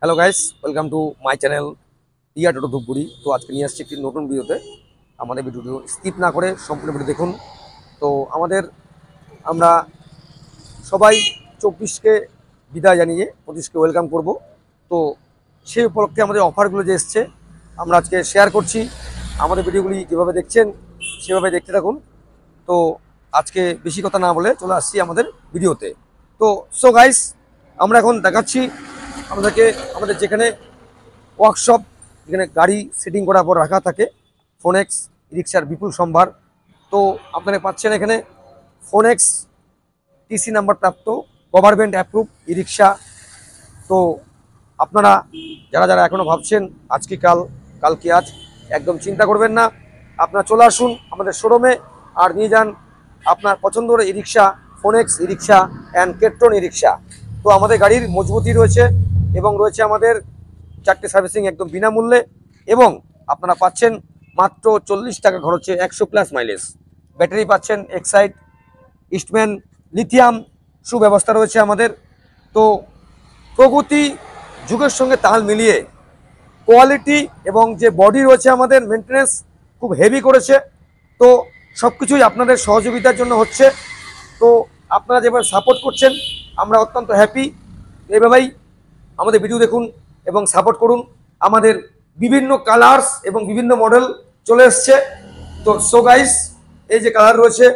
Hello guys, welcome to my channel টিয়া টোটো ধূপগুড়ি। তো আজকে নিয়ে আসছি একটি নতুন ভিডিওতে। আমাদের ভিডিওটি স্কিপ না করে সম্পূর্ণ ভিডিও দেখুন। তো আমরা সবাই 24কে বিদায় জানিয়ে 25কে ওয়েলকাম করব। তো সেই উপলক্ষে আমাদের অফারগুলো যে এসছে আমরা আজকে শেয়ার করছি। আমাদের ভিডিওগুলি যেভাবে দেখছেন সেভাবে দেখতে থাকুন। তো আজকে বেশি কথা না বলে চলে আসছি আমাদের ভিডিওতে। তো গাইস, আমরা এখন দেখাচ্ছি আমাদেরকে আমাদের যেখানে ওয়ার্কশপ, যেখানে গাড়ি সেটিং করার পর রাখা থাকে ফোনেক্স রিক্সার বিপুল সম্ভার। তো আপনারা পাচ্ছেন এখানে ফোনেক্স টিসি নাম্বার প্রাপ্ত গভর্নমেন্ট অ্যাপ্রুভ ই রিক্সা। তো আপনারা যারা যারা এখনও ভাবছেন আজকে কাল কি আজ, একদম চিন্তা করবেন না। আপনারা চলে আসুন আমাদের শোরুমে আর নিয়ে যান আপনার পছন্দের ই রিক্সা, ফোনেক্স ই রিক্সা অ্যান্ড কেট্রন ই রিক্সা। তো আমাদের গাড়ির মজবুতি রয়েছে এবং রয়েছে আমাদের 4টে সার্ভিসিং একদম বিনামূল্যে, এবং আপনারা পাচ্ছেন মাত্র 40 টাকা খরচে 100+ মাইলেজ। ব্যাটারি পাচ্ছেন এক্সাইড, ইস্টম্যান, লিথিয়াম সুব্যবস্থা রয়েছে আমাদের। তো প্রগতি যুগের সঙ্গে তাল মিলিয়ে কোয়ালিটি এবং যে বডি রয়েছে আমাদের মেনটেনেন্স খুব হেভি করেছে। তো সব কিছুই আপনাদের সহযোগিতার জন্য হচ্ছে। তো আপনারা যেভাবে সাপোর্ট করছেন আমরা অত্যন্ত হ্যাপি। এভাবেই আমাদের ভিডিও দেখুন এবং সাপোর্ট করুন। আমাদের বিভিন্ন কালার্স এবং বিভিন্ন মডেল চলে এসছে। তো গাইস, এই যে কালার রয়েছে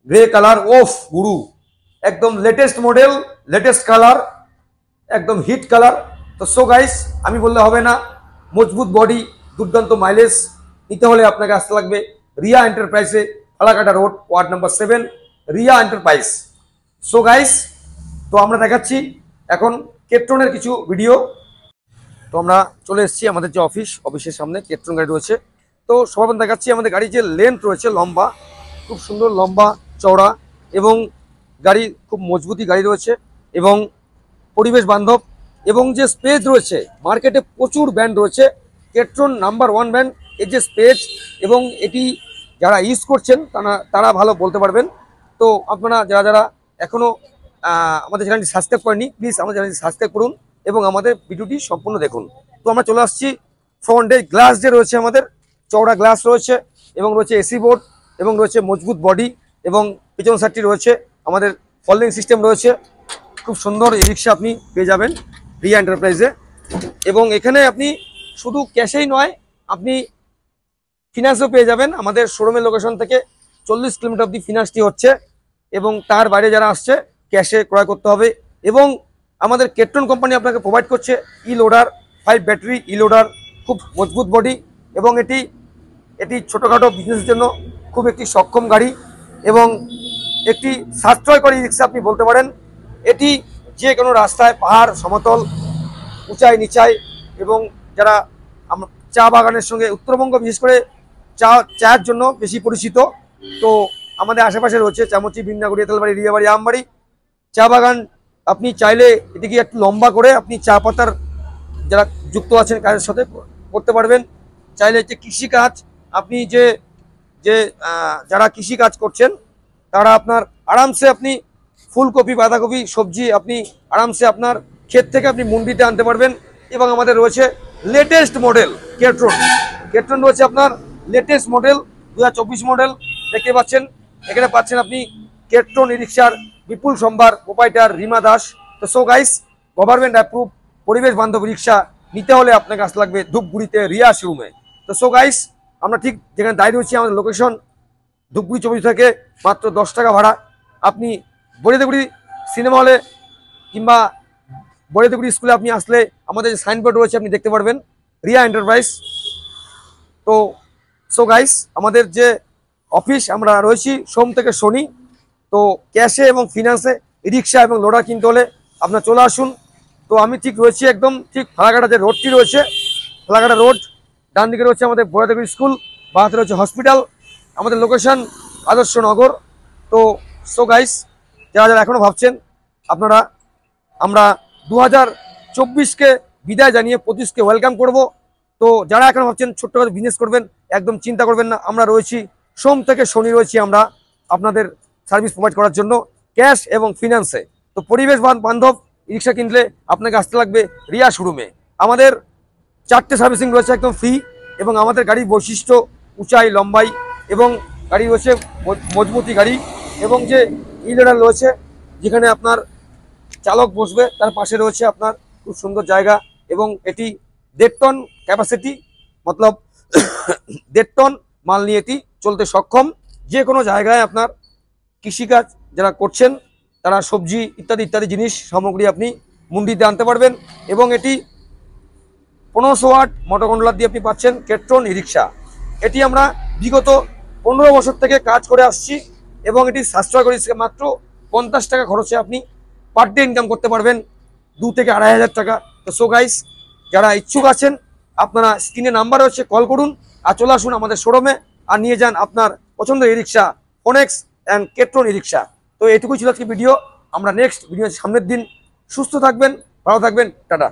গ্রে কালার, ওফ গুরু, একদম লেটেস্ট মডেল, লেটেস্ট কালার, একদম হিট কালার। তো গাইস, আমি বললে হবে না, মজবুত বডি, দুর্দান্ত মাইলেজ নিতে হলে আপনাকে আসতে লাগবে রিয়া এন্টারপ্রাইজে, Falakata road, ward number 7, Riya enterprise. Guys, তো আমরা দেখাচ্ছি এখন কেট্রনের কিছু ভিডিও। তো আমরা চলে এসেছি আমাদের যে অফিসের সামনে কেট্রন গাড়ি রয়েছে। তো সবার দেখাচ্ছি আমাদের গাড়ির যে লেন্থ রয়েছে, লম্বা, খুব সুন্দর লম্বা চওড়া, এবং গাড়ি খুব মজবুতি গাড়ি রয়েছে এবং পরিবেশ বান্ধব, এবং যে স্পেস রয়েছে, মার্কেটে প্রচুর ব্র্যান্ড রয়েছে, কেট্রন নাম্বার 1 ব্র্যান্ড। এর যে স্পেস এবং এটি যারা ইউজ করছেন তারা ভালো বলতে পারবেন। তো আপনারা যারা যারা এখনও আমাদের চ্যানেলটি সাবস্ক্রাইব করেনি, প্লিজ আমাদের চ্যানেলটি সাবস্ক্রাইব করুন এবং আমাদের ভিডিওটি সম্পূর্ণ দেখুন। তো আমরা চলে আসছি ফ্রন্টে গ্লাস যে রয়েছে, আমাদের চওড়া গ্লাস রয়েছে এবং রয়েছে এসি বোর্ড এবং রয়েছে মজবুত বডি, এবং পিছন সাইডটি রয়েছে আমাদের ফল্ডিং সিস্টেম রয়েছে। খুব সুন্দর ই রিক্সা আপনি পেয়ে যাবেন রিয়া এন্টারপ্রাইজে। এবং এখানে আপনি শুধু ক্যাশেই নয়, আপনি ফিনান্সও পেয়ে যাবেন। আমাদের শোরুমের লোকেশন থেকে 40 কিলোমিটার অব্দি ফিনান্সটি হচ্ছে, এবং তার বাইরে যারা আসছে ক্যাশে ক্রয় করতে হবে। এবং আমাদের কেট্রন কোম্পানি আপনাকে প্রোভাইড করছে ই লোডার, 5 ব্যাটারি ই লোডার, খুব মজবুত বডি, এবং এটি ছোটোখাটো বিজনেসের জন্য খুব একটি সক্ষম গাড়ি এবং একটি সাশ্রয়কর ই রিক্সা আপনি বলতে পারেন। এটি যে কোনো রাস্তায়, পাহাড়, সমতল, উঁচাই নিচাই, এবং যারা চা বাগানের সঙ্গে, উত্তরবঙ্গ বিশেষ করে চায়ের জন্য বেশি পরিচিত। তো আমাদের আশেপাশে রয়েছে চামচি, বিন্নাগুড়ি, তেলবাড়ি, রিয়াবাড়ি, আমবাড়ি চা বাগান। আপনি চাইলে এটিকে একটু লম্বা করে আপনি চা পাতার যারা যুক্ত আছেন কাজের সাথে করতে পারবেন। চাইলে যে কৃষিকাজ, আপনি যে যে যারা কৃষিকাজ করছেন তারা আপনার আরামসে আপনি ফুলকপি, বাঁধাকপি, সবজি আপনি আরামসে আপনার ক্ষেত থেকে আপনি মন্ডিতে আনতে পারবেন। এবং আমাদের রয়েছে লেটেস্ট মডেল কেট্রন রয়েছে আপনার লেটেস্ট মডেল 2024 মডেল দেখতে পাচ্ছেন। এখানে পাচ্ছেন আপনি কেট্রন ই রিক্সার বিপুল সম্ভার, প্রোপাইটার রিমা দাস। তো গাইস, গভর্নমেন্ট অ্যাপ্রুভ পরিবেশ বান্ধব রিক্সা নিতে হলে আপনাকে আসতে লাগবে ধূপগুড়িতে রিয়া শোরুমে। তো গাইস, আমরা ঠিক যেখানে দাঁড়িয়ে রয়েছি, আমাদের লোকেশন ধূপগুড়ি 24 থেকে মাত্র 10 টাকা ভাড়া। আপনি বরিদেগুড়ি সিনেমা হলে কিংবা বরিদেগুড়ি স্কুলে আপনি আসলে আমাদের যে সাইনবোর্ড রয়েছে আপনি দেখতে পারবেন রিয়া এন্টারপ্রাইজ। তো গাইস, আমাদের যে অফিস আমরা রয়েছি সোম থেকে শনি। তো ক্যাশে এবং ফিনান্সে রিক্সা এবং লোডার কিনতে হলে আপনার চলে আসুন। তো আমি ঠিক রয়েছি একদম ঠিক ফালাকাটা যে রোডটি রয়েছে, ফালাকাটা রোড, ডান দিকে রয়েছে আমাদের বরিদেগুড়ি স্কুল, বাঁ হাতে রয়েছে হসপিটাল, আমাদের লোকেশন আদর্শনগর। তো গাইস, যারা যারা এখনও ভাবছেন আমরা 2024কে বিদায় জানিয়ে 25কে ওয়েলকাম করব। তো যারা এখনও ভাবছেন ছোট্ট করে বিজনেস করবেন, একদম চিন্তা করবেন না। আমরা রয়েছি সোম থেকে শনি রয়েছি আমরা আপনাদের সার্ভিস প্রোভাইড করার জন্য ক্যাশ এবং ফিনান্সে। তো পরিবেশ বান্ধব রিক্সা কিনলে আপনাকে আসতে লাগবে রিয়া শোরুমে। আমাদের 4টে সার্ভিসিং রয়েছে একদম ফ্রি, এবং আমাদের গাড়ির বৈশিষ্ট্য উঁচাই লম্বাই, এবং গাড়ি রয়েছে মজবুতি গাড়ি, এবং যে ইলেডার রয়েছে যেখানে আপনার চালক বসবে তার পাশে রয়েছে আপনার খুব সুন্দর জায়গা, এবং এটি 1.5 টন ক্যাপাসিটি, মতলব 1.5 টন মাল নিয়ে এটি চলতে সক্ষম। যে কোনো জায়গায় আপনার কৃষিকাজ যারা করছেন তারা সবজি ইত্যাদি ইত্যাদি জিনিস সামগ্রী আপনি মুন্ডিতে আনতে পারবেন। এবং এটি 1500 ওয়াট মোটর কন্ট্রোলার দিয়ে আপনি পাচ্ছেন কেট্রন ই রিক্সা। এটি আমরা বিগত 15 বছর থেকে কাজ করে আসছি, এবং এটি সাশ্রয় করে মাত্র 50 টাকা খরচে আপনি পার ডে ইনকাম করতে পারবেন 2 থেকে 2,500 টাকা। তো সো গাইস, যারা ইচ্ছুক আছেন আপনারা স্ক্রিনে নাম্বার রয়েছে, কল করুন আর চলে আসুন আমাদের শোরুমে আর নিয়ে যান আপনার পছন্দের ই রিক্সা, ফোনেক্স অ্যান্ড কেট্রন ই রিক্সা। তো এটুকুই ছিল আজকে ভিডিও। আমরা নেক্সট ভিডিও সামনের দিন। সুস্থ থাকবেন, ভালো থাকবেন, টাটা।